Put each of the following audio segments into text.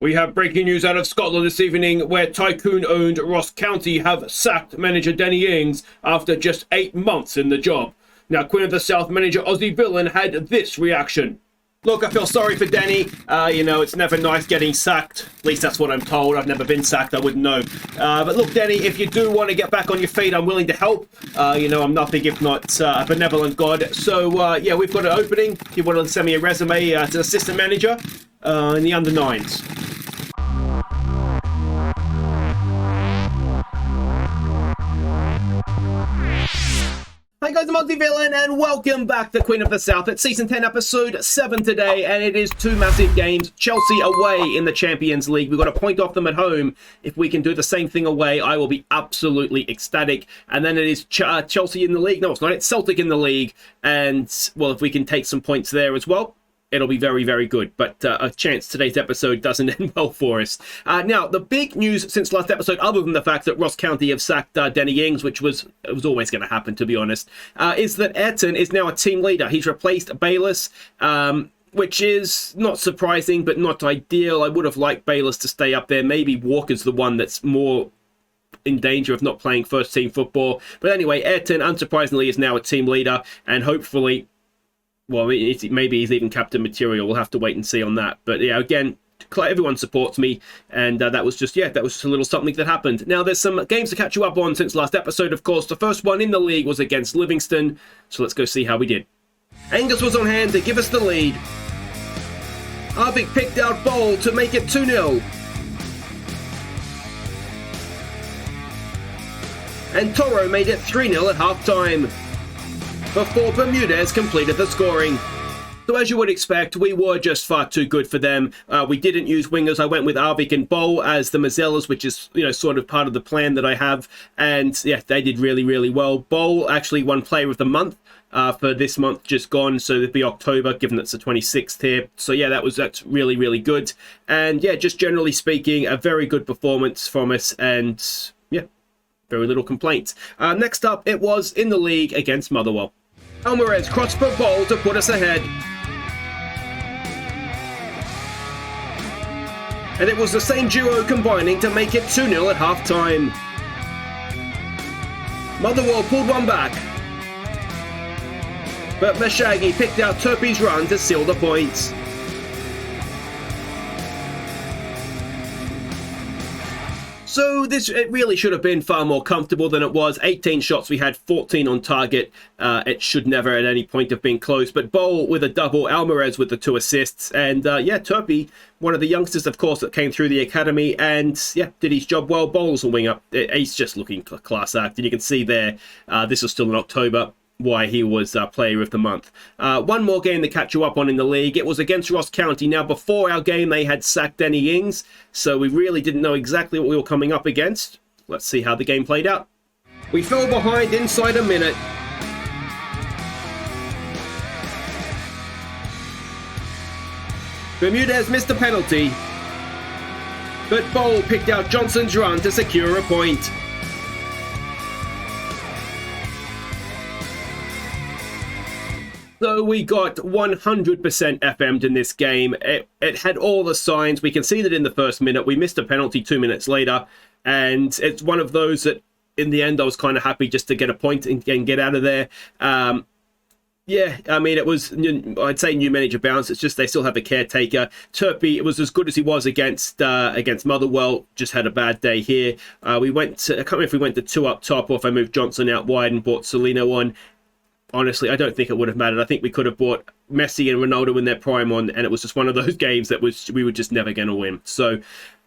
We have breaking news out of Scotland this evening where tycoon-owned Ross County have sacked manager Danny Ings after just 8 months in the job. Now, Queen of the South manager Aussie Villain had this reaction. Look, I feel sorry for Danny. It's never nice getting sacked. At least that's what I'm told. I've never been sacked. I wouldn't know. But look, Danny, if you do want to get back on your feet, I'm willing to help. I'm nothing if not a benevolent god. So, we've got an opening. If you want to send me a resume to assistant manager in the under-9s. Hi guys, I'm Aussie Villain and welcome back to Queen of the South. It's Season 10, Episode 7 today, and it is 2 massive games. Chelsea away in the Champions League. We've got to point off them at home. If we can do the same thing away, I will be absolutely ecstatic. And then it is Chelsea in the league. No, it's not. It's Celtic in the league. And, well, if we can take some points there as well, it'll be very, very good. But a chance today's episode doesn't end well for us. Now, the big news since last episode, other than the fact that Ross County have sacked Danny Ings, which was always going to happen, to be honest, is that S10 is now a team leader. He's replaced Bayless, which is not surprising, but not ideal. I would have liked Bayless to stay up there. Maybe Walker's the one that's more in danger of not playing first-team football. But anyway, S10, unsurprisingly, is now a team leader, and hopefully, well, maybe he's even captain material. We'll have to wait and see on that. But yeah, again, everyone supports me, and that was just a little something that happened. Now, there's some games to catch you up on since last episode, of course. The first one in the league was against Livingston, so let's go see how we did. Angus was on hand to give us the lead. Arvik picked out Bowl to make it 2-0. And Toro made it 3-0 at half-time, before Bermudez completed the scoring. So as you would expect, we were just far too good for them. We didn't use wingers. I went with Arvik and Bowl as the Mazzellas, which is, sort of part of the plan that I have. And yeah, they did really, really well. Bowl actually won Player of the Month for this month just gone. So it'd be October, given that's the 26th here. So yeah, that's really, really good. And yeah, just generally speaking, a very good performance from us. And yeah, very little complaints. Next up, it was in the league against Motherwell. Alvarez crossed for Bowl to put us ahead. And it was the same duo combining to make it 2-0 at half-time. Motherwell pulled one back, but Mashagi picked out Turpey's run to seal the points. So it really should have been far more comfortable than it was. 18 shots, we had 14 on target. It should never at any point have been close. But Bowl with a double, Alvarez with the 2 assists. And Turpey, one of the youngsters, of course, that came through the academy. And yeah, did his job well. Bowl's a winger. He's just looking class act. And you can see there, this was still in October, why he was Player of the Month. One more game to catch you up on in the league. It was against Ross County. Now, before our game, they had sacked Danny Ings, so we really didn't know exactly what we were coming up against. Let's see how the game played out. We fell behind inside a minute. Bermudez missed a penalty, but Bowl picked out Johnson's run to secure a point. So we got 100% FM'd in this game. It had all the signs. We conceded in the first minute. We missed a penalty 2 minutes later. And it's one of those that, in the end, I was kind of happy just to get a point and get out of there. It was, I'd say, new manager bounce. It's just they still have a caretaker. Turpey, it was as good as he was against Motherwell. Just had a bad day here. I can't remember if we went to 2 up top or if I moved Johnson out wide and brought Solino on. Honestly, I don't think it would have mattered. I think we could have brought Messi and Ronaldo in their prime on, and it was just one of those games that we were just never going to win. So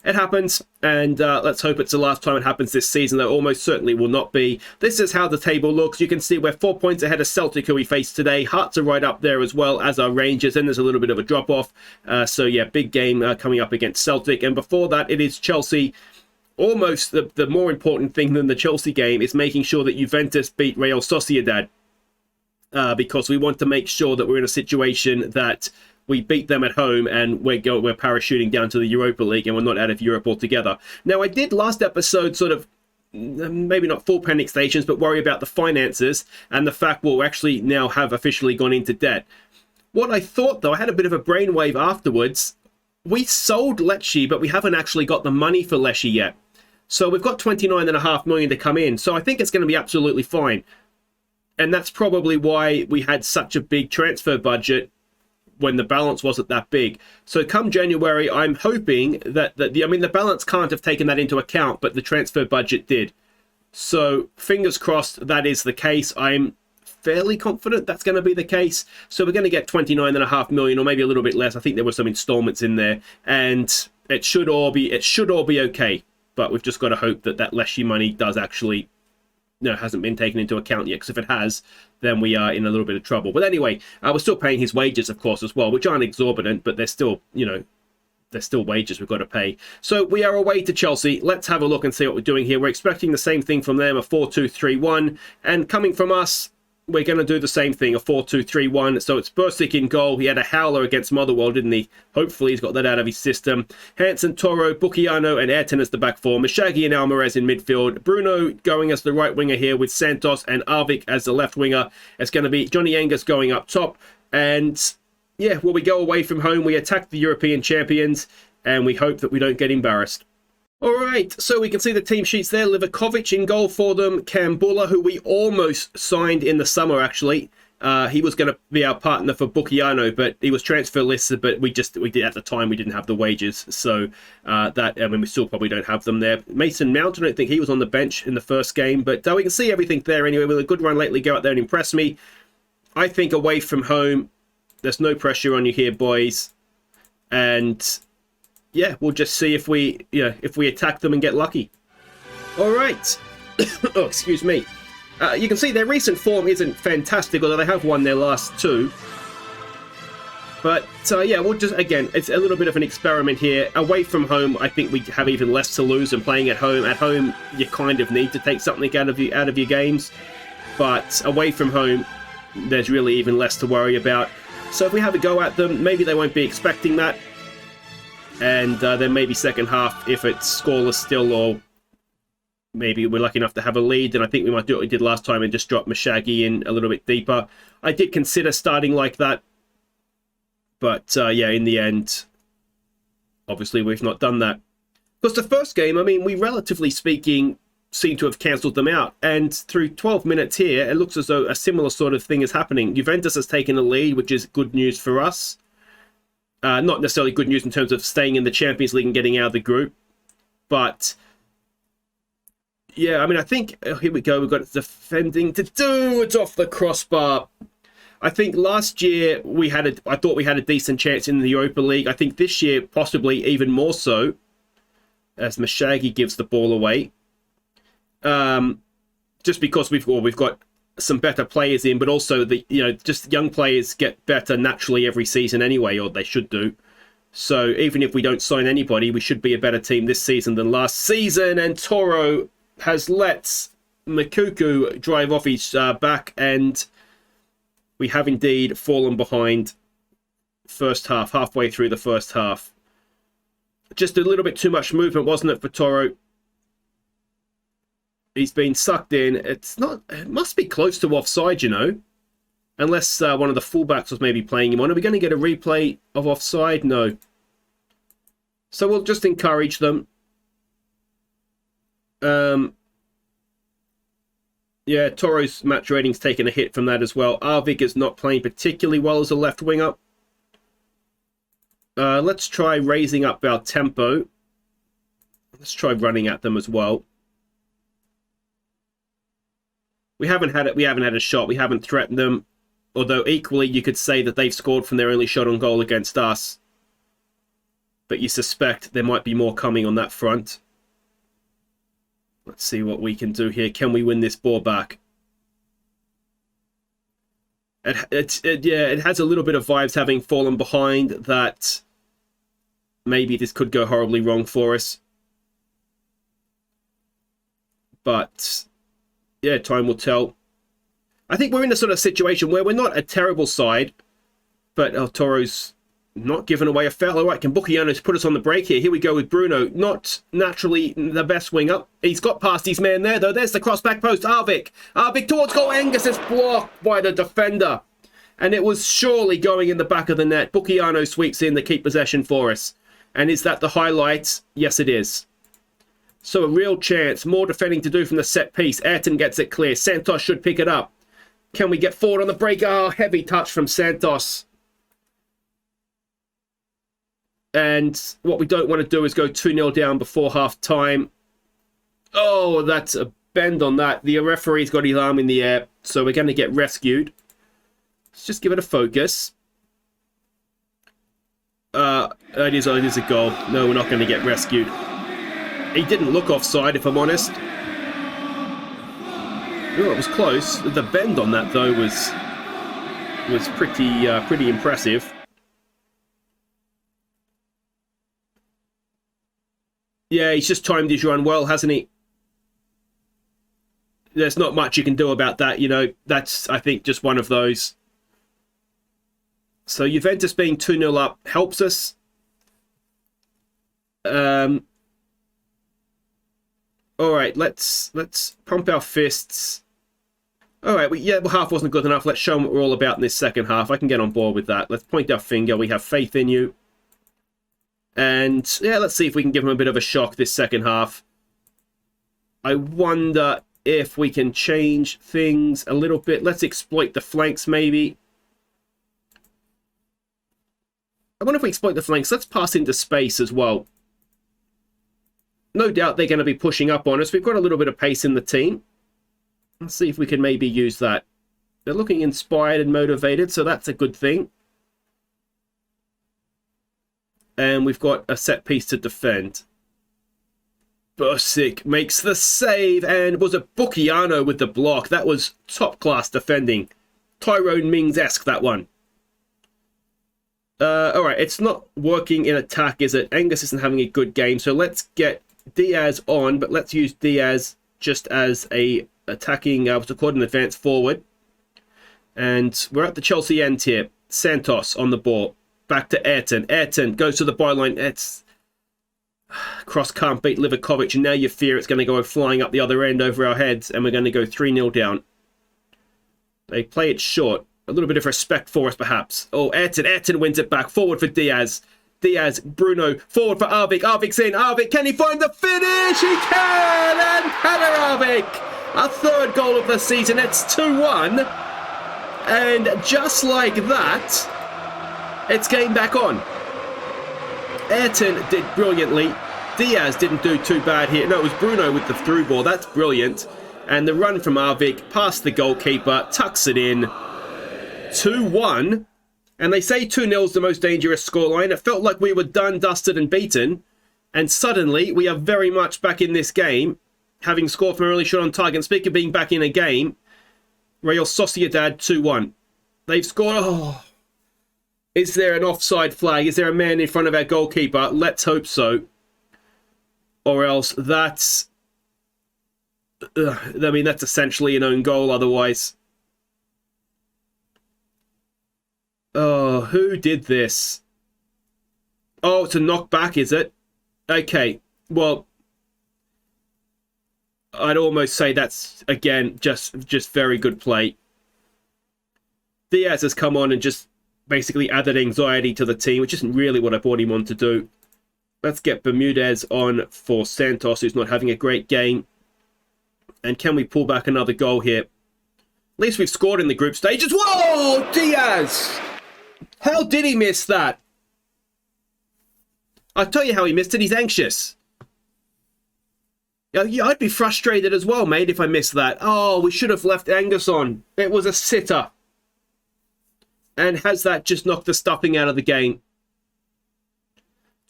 it happens, and let's hope it's the last time it happens this season, though almost certainly will not be. This is how the table looks. You can see we're 4 points ahead of Celtic, who we faced today. Hearts are right up there as well as our Rangers, and there's a little bit of a drop-off. So yeah, big game coming up against Celtic. And before that, it is Chelsea. Almost the more important thing than the Chelsea game is making sure that Juventus beat Real Sociedad. Because we want to make sure that we're in a situation that we beat them at home and we're parachuting down to the Europa League and we're not out of Europe altogether. Now, I did last episode sort of, maybe not full panic stations, but worry about the finances and the fact we'll actually now have officially gone into debt. What I thought, though, I had a bit of a brainwave afterwards. we sold Lecce, but we haven't actually got the money for Lecce yet. So we've got 29.5 million to come in. So I think it's going to be absolutely fine. And that's probably why we had such a big transfer budget when the balance wasn't that big. So come January, I'm hoping that the balance can't have taken that into account, but the transfer budget did. So fingers crossed that is the case. I'm fairly confident that's going to be the case. So we're going to get 29.5 million, or maybe a little bit less. I think there were some installments in there, and it should all be okay. But we've just got to hope that Lecce money does actually, hasn't been taken into account yet. Because if it has, then we are in a little bit of trouble. But anyway, we're still paying his wages, of course, as well, which aren't exorbitant, but they're still, there's still wages we've got to pay. So we are away to Chelsea. Let's have a look and see what we're doing here. We're expecting the same thing from them, a 4-2-3-1. And coming from us, we're going to do the same thing, a 4-2-3-1. So it's Bursic in goal. He had a howler against Motherwell, didn't he? Hopefully he's got that out of his system. Hansen, Toro, Bukiano, and Ayrton as the back four. Mashagi and Alvarez in midfield. Bruno going as the right winger here with Santos and Arvik as the left winger. It's going to be Johnny Angus going up top. And yeah, well, we go away from home. We attack the European champions, and we hope that we don't get embarrassed. All right, so we can see the team sheets there. Livakovic in goal for them. Kambula, who we almost signed in the summer, actually. He was going to be our partner for Bukiano, but he was transfer listed, but we did at the time, we didn't have the wages. So we still probably don't have them there. Mason Mount, I don't think he was on the bench in the first game, but we can see everything there anyway. With a good run lately, go out there and impress me. I think away from home, there's no pressure on you here, boys. And yeah, we'll just see if we attack them and get lucky. All right. Oh, excuse me. You can see their recent form isn't fantastic, although they have won their last two. But yeah, we'll just, again, it's a little bit of an experiment here. Away from home, I think we have even less to lose than playing at home. At home, you kind of need to take something out of your games. But away from home, there's really even less to worry about. So if we have a go at them, maybe they won't be expecting that. And then maybe second half, if it's scoreless still, or maybe we're lucky enough to have a lead, then I think we might do what we did last time and just drop Mashagi in a little bit deeper. I did consider starting like that. But yeah, in the end, obviously we've not done that. Because the first game, I mean, we relatively speaking seem to have cancelled them out. And through 12 minutes here, it looks as though a similar sort of thing is happening. Juventus has taken a lead, which is good news for us. Not necessarily good news in terms of staying in the Champions League and getting out of the group. But yeah, I mean, I think, here we go, we've got defending to do. It's off the crossbar. I think last year I thought we had a decent chance in the Europa League. I think this year, possibly even more so, as Mashagi gives the ball away. Just because we've got some better players in, but also just young players get better naturally every season anyway, or they should do. So even if we don't sign anybody, we should be a better team this season than last season. And Toro has let Makuku drive off his back, and we have indeed fallen behind halfway through the first half. Just a little bit too much movement, wasn't it, for Toro? He's been sucked in. It must be close to offside, unless one of the fullbacks was maybe playing him on. Are we going to get a replay of offside? No. So we'll just encourage them. Yeah, Toro's match rating's taken a hit from that as well. Arvik is not playing particularly well as a left winger. Let's try raising up our tempo. Let's try running at them as well. We haven't had a shot. We haven't threatened them. Although equally, you could say that they've scored from their only shot on goal against us. But you suspect there might be more coming on that front. Let's see what we can do here. Can we win this ball back? It has a little bit of vibes having fallen behind that maybe this could go horribly wrong for us. But yeah, time will tell. I think we're in a sort of situation where we're not a terrible side, but El Toro's not giving away a foul. All right, can Bukiano put us on the break here? Here we go with Bruno. Not naturally the best winger. He's got past his man there, though. There's the cross back post. Arvik towards goal. Angus is blocked by the defender. And it was surely going in the back of the net. Bukiano sweeps in to keep possession for us. And is that the highlight? Yes, it is. So a real chance. More defending to do from the set piece. Ayrton gets it clear. Santos should pick it up. Can we get forward on the break? Oh, heavy touch from Santos. And what we don't want to do is go 2-0 down before half-time. Oh, that's a bend on that. The referee's got his arm in the air, so we're going to get rescued. Let's just give it a focus. It is a goal. No, we're not going to get rescued. He didn't look offside, if I'm honest. Oh, it was close. The bend on that, though, was pretty impressive. Yeah, he's just timed his run well, hasn't he? There's not much you can do about that, you know. That's, I think, just one of those. So Juventus being 2-0 up helps us. All right, let's pump our fists. All right, well, half wasn't good enough. Let's show them what we're all about in this second half. I can get on board with that. Let's point our finger. We have faith in you. And, yeah, let's see if we can give them a bit of a shock this second half. I wonder if we can change things a little bit. Let's exploit the flanks, maybe. I wonder if we exploit the flanks. Let's pass into space as well. No doubt they're going to be pushing up on us. We've got a little bit of pace in the team. Let's see if we can maybe use that. They're looking inspired and motivated, so that's a good thing. And we've got a set piece to defend. Bursic makes the save, and was a Bucchiano with the block. That was top-class defending. Tyrone Mings-esque, that one. Alright, it's not working in attack, is it? Angus isn't having a good game, so let's get Diaz on, but let's use Diaz just as a attacking, what's it called, an advance forward. And we're at the Chelsea end here. Santos on the ball. Back to Ayrton. Ayrton goes to the byline. It's cross can't beat Livakovic, and now you fear it's going to go flying up the other end over our heads, and we're going to go 3-0 down. They play it short. A little bit of respect for us, perhaps. Oh, Ayrton. Ayrton wins it back. Forward for Diaz. Diaz, Bruno, forward for Arvik. Arvik's in. Arvik, can he find the finish? He can! And Heather Arvik, our third goal of the season. It's 2-1. And just like that, it's game back on. Ayrton did brilliantly. Diaz didn't do too bad here. No, it was Bruno with the through ball. That's brilliant. And the run from Arvik past the goalkeeper, tucks it in. 2-1. And they say 2-0 is the most dangerous scoreline. It felt like we were done, dusted and beaten. And suddenly, we are very much back in this game, having scored from an early shot on target. And speaking of being back in a game, Real Sociedad 2-1. They've scored... Oh, is there an offside flag? Is there a man in front of our goalkeeper? Let's hope so. Or else that's... I mean, that's essentially an own goal otherwise. Oh, who did this? Oh, it's a knockback, is it? Okay, well, I'd almost say that's, again, just very good play. Diaz has come on and just basically added anxiety to the team, which isn't really what I brought him on to do. Let's get Bermudez on for Santos, who's not having a great game. And can we pull back another goal here? At least we've scored in the group stages. Whoa, Diaz! How did he miss that? I'll tell you how he missed it. He's anxious. Yeah, I'd be frustrated as well, mate, if I missed that. Oh, we should have left Angus on. It was a sitter. And has that just knocked the stuffing out of the game?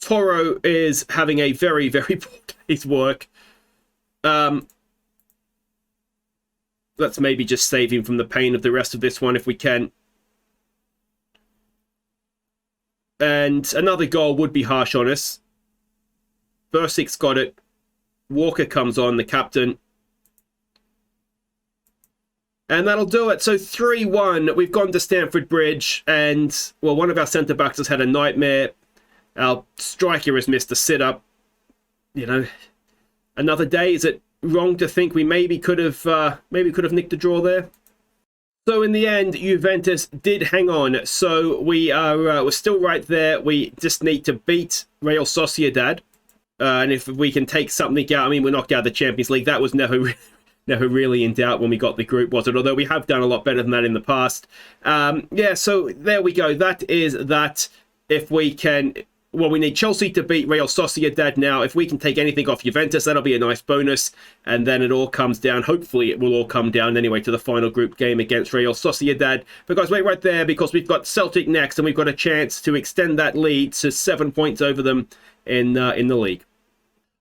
Toro is having a very, very poor day's work. Let's maybe just save him from the pain of the rest of this one if we can. And another goal would be harsh on us. Bursic's got it. Walker comes on, the captain. And that'll do it. So 3-1. We've gone to Stamford Bridge. And, well, one of our centre-backs has had a nightmare. Our striker has missed a sit-up. You know, another day. Is it wrong to think we maybe could have nicked a draw there? So in the end, Juventus did hang on. So we're still right there. We just need to beat Real Sociedad. And if we can take something out, I mean, we're knocked out of the Champions League. That was never really in doubt when we got the group, was it? Although we have done a lot better than that in the past. Yeah, so there we go. That is that. If we can... Well, we need Chelsea to beat Real Sociedad now. If we can take anything off Juventus, that'll be a nice bonus. And then it all comes down. Hopefully, it will all come down anyway to the final group game against Real Sociedad. But guys, wait right there, because we've got Celtic next, and we've got a chance to extend that lead to 7 points over them in the league.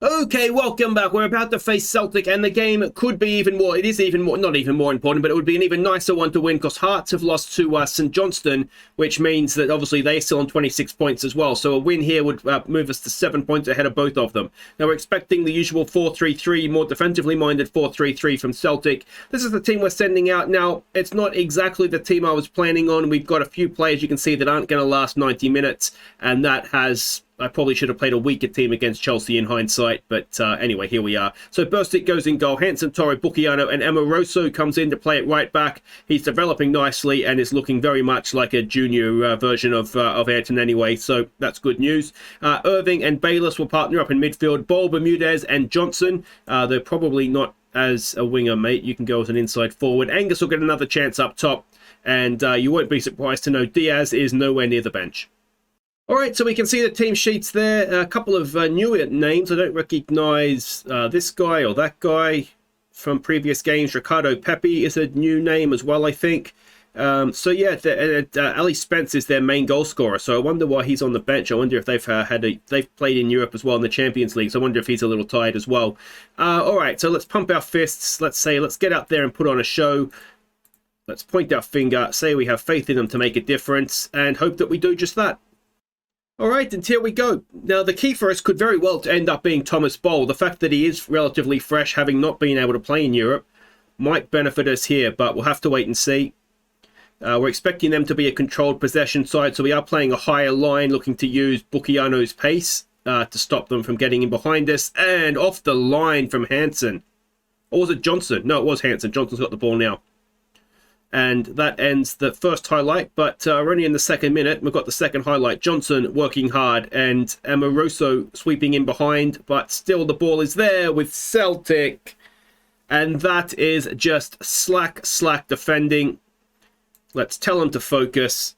Okay, welcome back. We're about to face Celtic, and the game could be even more... It is even more... Not even more important, but it would be an even nicer one to win, because Hearts have lost to St Johnstone, which means that obviously they're still on 26 points as well. So a win here would move us to 7 points ahead of both of them. Now, we're expecting the usual 4-3-3, more defensively minded 4-3-3 from Celtic. This is the team we're sending out. Now, it's not exactly the team I was planning on. We've got a few players you can see that aren't going to last 90 minutes, and that has... I probably should have played a weaker team against Chelsea in hindsight, but anyway, here we are. So Burstic goes in goal, Hansen, Torre, Bucchiano, and Amoroso comes in to play it right back. He's developing nicely and is looking very much like a junior version of Ayrton anyway, so that's good news. Irving and Bayless will partner up in midfield. Ball, Bermudez, and Johnson. They're probably not as a winger, mate. You can go as an inside forward. Angus will get another chance up top, and you won't be surprised to know Diaz is nowhere near the bench. All right, so we can see the team sheets there. A couple of newer names. I don't recognize this guy or that guy from previous games. Ricardo Pepe is a new name as well, I think. So yeah, Ali Spence is their main goal scorer. So I wonder why he's on the bench. I wonder if they've played in Europe as well in the Champions League. So I wonder if he's a little tired as well. All right, so let's pump our fists. Let's get out there and put on a show. Let's point our finger, say we have faith in them to make a difference, and hope that we do just that. All right, and here we go. Now, the key for us could very well end up being Thomas Boll. The fact that he is relatively fresh, having not been able to play in Europe, might benefit us here, but we'll have to wait and see. We're expecting them to be a controlled possession side, so we are playing a higher line, looking to use Bucchiano's pace to stop them from getting in behind us. And off the line from Hansen. Or was it Johnson? No, it was Hansen. Johnson's got the ball now. And that ends the first highlight, but we're only in the second minute. We've got the second highlight. Johnson working hard and Amoroso sweeping in behind, but still the ball is there with Celtic. And that is just slack defending. Let's tell them to focus.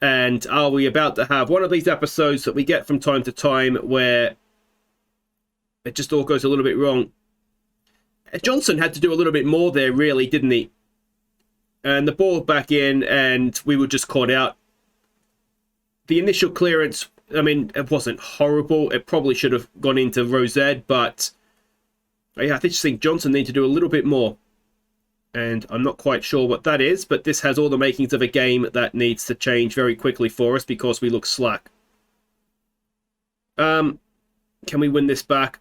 And are we about to have one of these episodes that we get from time to time where it just all goes a little bit wrong? Johnson had to do a little bit more there, really, didn't he? And the ball back in, and we were just caught out. The initial clearance, I mean, it wasn't horrible. It probably should have gone into Rosed, but yeah, I just think Johnson needs to do a little bit more. And I'm not quite sure what that is, but this has all the makings of a game that needs to change very quickly for us because we look slack. Can we win this back?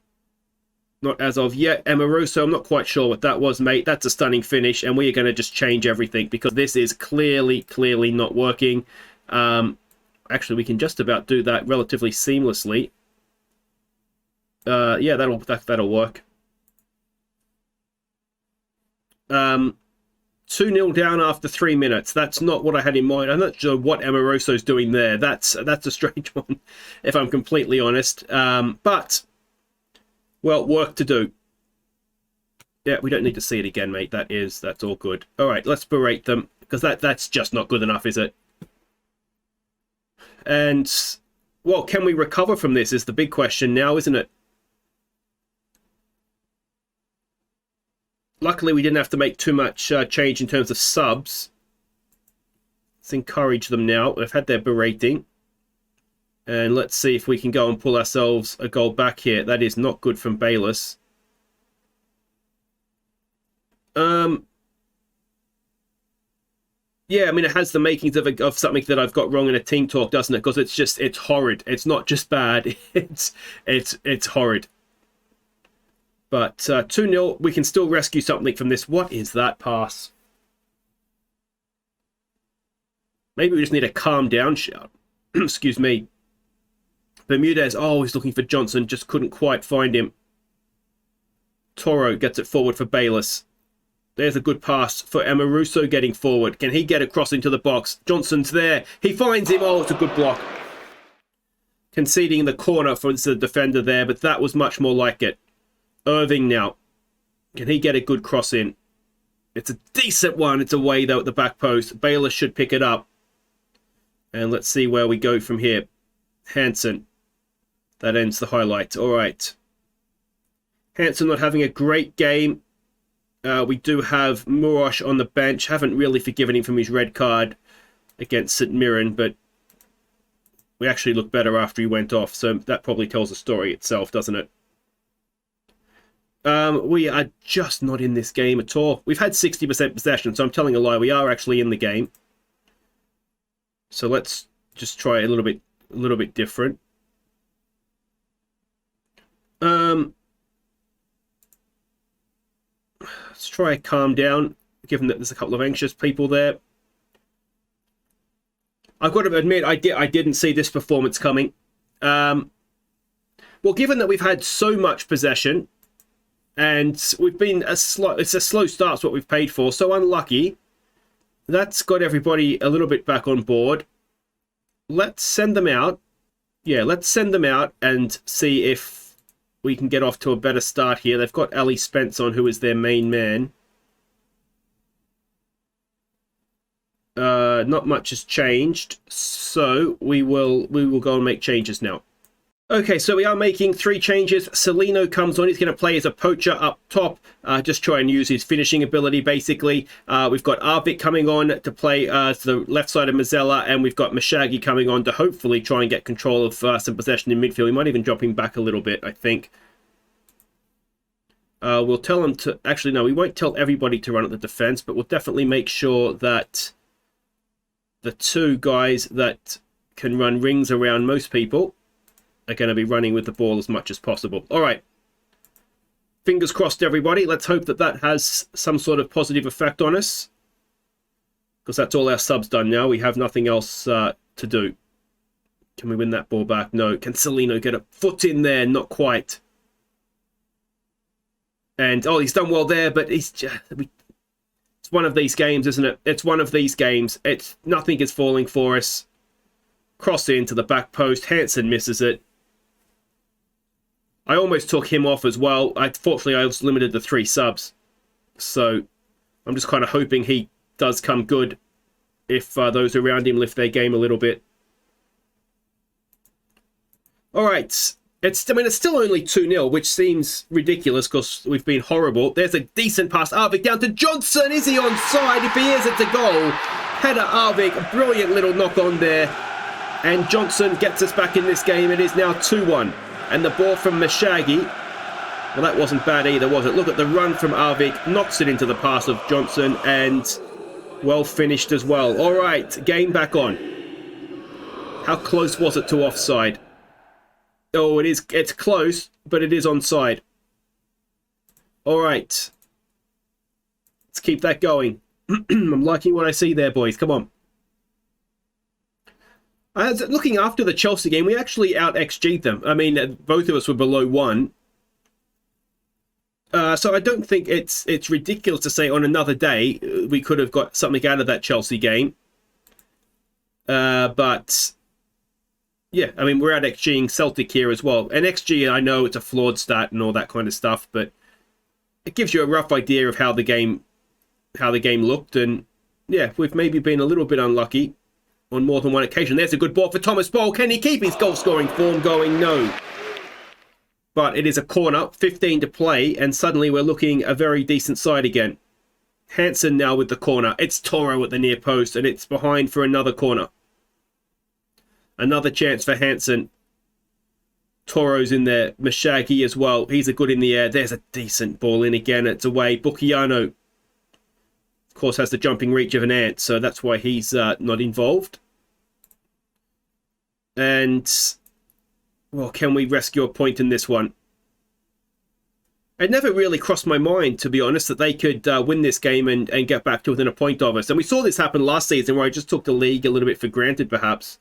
Not as of yet. Amoroso, I'm not quite sure what that was, mate. That's a stunning finish, and we are going to just change everything because this is clearly not working. Actually, we can just about do that relatively seamlessly. Yeah, that'll work. 2-0 down after 3 minutes. That's not what I had in mind. I'm not sure what Amoroso's doing there. That's a strange one, if I'm completely honest. But well, work to do. Yeah, we don't need to see it again, mate. That's all good. All right, let's berate them because that's just not good enough, is it? And well, can we recover from this is the big question now, isn't it? Luckily, we didn't have to make too much change in terms of subs. Let's encourage them now. They've had their berating. And let's see if we can go and pull ourselves a goal back here. That is not good from Bayless. Yeah, I mean, it has the makings of something that I've got wrong in a team talk, doesn't it? Because it's horrid. It's not just bad. It's horrid. But 2-0, we can still rescue something from this. What is that pass? Maybe we just need a calm down shout. Excuse me. Bermudez, oh, he's looking for Johnson. Just couldn't quite find him. Toro gets it forward for Bayless. There's a good pass for Amaruso getting forward. Can he get across into the box? Johnson's there. He finds him. Oh, it's a good block. Conceding the corner for the defender there, but that was much more like it. Irving now. Can he get a good cross in? It's a decent one. It's away, though, at the back post. Baylor should pick it up. And let's see where we go from here. Hansen. That ends the highlight. All right. Hansen not having a great game. We do have Murosh on the bench. Haven't really forgiven him from his red card against St Mirren, but we actually looked better after he went off, so that probably tells the story itself, doesn't it? We are just not in this game at all. We've had 60% possession, so I'm telling a lie. We are actually in the game. So let's just try a little bit different. Let's try calm down, given that there's a couple of anxious people there. I've got to admit, I didn't see this performance coming. Well, given that we've had so much possession, and we've been it's a slow start's what we've paid for, so unlucky. That's got everybody a little bit back on board. Let's send them out. Yeah, let's send them out and see if we can get off to a better start here. They've got Ali Spence on, who is their main man. Not much has changed, so we will go and make changes now. Okay, so we are making 3 changes. Celino comes on. He's going to play as a poacher up top. Just try and use his finishing ability, basically. We've got Arvik coming on to play to the left side of Mazzella, and we've got Mashagi coming on to hopefully try and get control of some possession in midfield. We might even drop him back a little bit, I think. We'll tell him to... Actually, no, we won't tell everybody to run at the defense, but we'll definitely make sure that the 2 guys that can run rings around most people are going to be running with the ball as much as possible. All right. Fingers crossed, everybody. Let's hope that that has some sort of positive effect on us, because that's all our subs done now. We have nothing else to do. Can we win that ball back? No. Can Celino get a foot in there? Not quite. And, oh, he's done well there, but he's just... It's one of these games, isn't it? It's one of these games. Nothing is falling for us. Cross into the back post. Hansen misses it. I almost took him off as well. Fortunately, I was limited to 3 subs. So I'm just kind of hoping he does come good if those around him lift their game a little bit. All right. It's still only 2-0, which seems ridiculous because we've been horrible. There's a decent pass. Arvik down to Johnson. Is he onside? If he is, it's a goal. Header Arvik. Brilliant little knock on there. And Johnson gets us back in this game. It is now 2-1. And the ball from Mashagi. Well, that wasn't bad either, was it? Look at the run from Arvik. Knocks it into the pass of Johnson. And well finished as well. All right, game back on. How close was it to offside? Oh, it's close, but it is onside. All right. Let's keep that going. I'm liking what I see there, boys. Come on. Looking after the Chelsea game, we actually out-XG'd them. I mean, both of us were below 1. So I don't think it's ridiculous to say on another day we could have got something out of that Chelsea game. But... yeah, I mean, we're out XGing Celtic here as well. And XG, I know it's a flawed stat and all that kind of stuff, but it gives you a rough idea of how the game looked. And yeah, we've maybe been a little bit unlucky on more than one occasion. There's a good ball for Thomas Boll. Can he keep his goal-scoring form going? No. But it is a corner, 15 to play, and suddenly we're looking a very decent side again. Hansen now with the corner. It's Toro at the near post, and it's behind for another corner. Another chance for Hansen. Toro's in there. Mashagi as well. He's a good in the air. There's a decent ball in again. It's away. Bukiano, of course, has the jumping reach of an ant, so that's why he's not involved. And, well, can we rescue a point in this one? It never really crossed my mind, to be honest, that they could win this game and get back to within a point of us. And we saw this happen last season where I just took the league a little bit for granted, perhaps.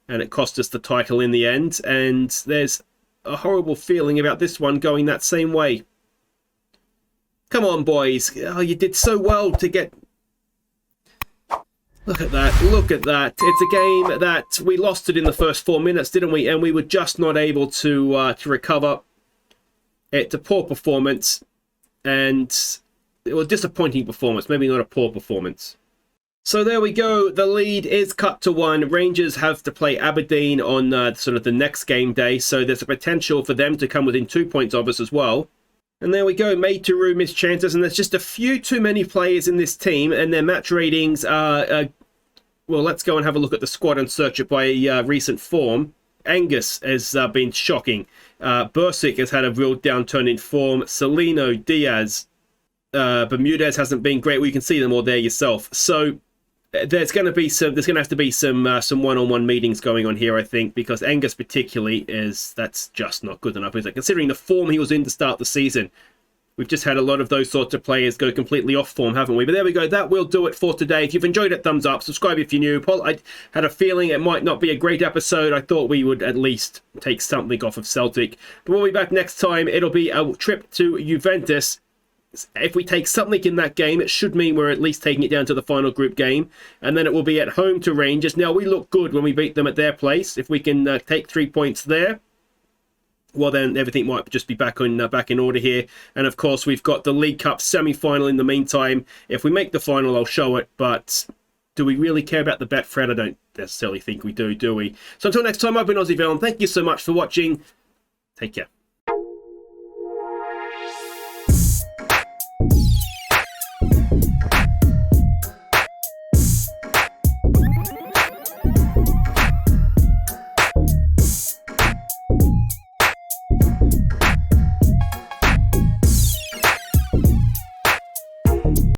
And it cost us the title in the end. And there's a horrible feeling about this one going that same way. Come on, boys. Oh, you did so well to get... Look at that. Look at that. It's a game that we lost it in the first 4 minutes, didn't we? And we were just not able to recover. It's a poor performance. And it was a disappointing performance. Maybe not a poor performance. So there we go. The lead is cut to 1. Rangers have to play Aberdeen on sort of the next game day. So there's a potential for them to come within 2 points of us as well. And there we go, made to rue missed chances, and there's just a few too many players in this team, and their match ratings are... well, let's go and have a look at the squad and search it by recent form. Angus has been shocking. Bursic has had a real downturn in form. Celino, Diaz, Bermudez hasn't been great. Well, you can see them all there yourself. So there's going to have to be some one-on-one meetings going on here, I think, because Angus particularly that's just not good enough, is it? Considering the form he was in to start the season. We've just had a lot of those sorts of players go completely off form, haven't we? But there we go. That will do it for today. If you've enjoyed it, thumbs up. Subscribe if you're new. I had a feeling it might not be a great episode. I thought we would at least take something off of Celtic. But we'll be back next time. It'll be a trip to Juventus. If we take something in that game, it should mean we're at least taking it down to the final group game. And then it will be at home to Rangers. Now, we look good when we beat them at their place. If we can take 3 points there, well, then everything might just be back in order here. And, of course, we've got the League Cup semi-final in the meantime. If we make the final, I'll show it. But do we really care about the bet, Fred? I don't necessarily think we do we? So until next time, I've been Aussie Villain. Thank you so much for watching. Take care.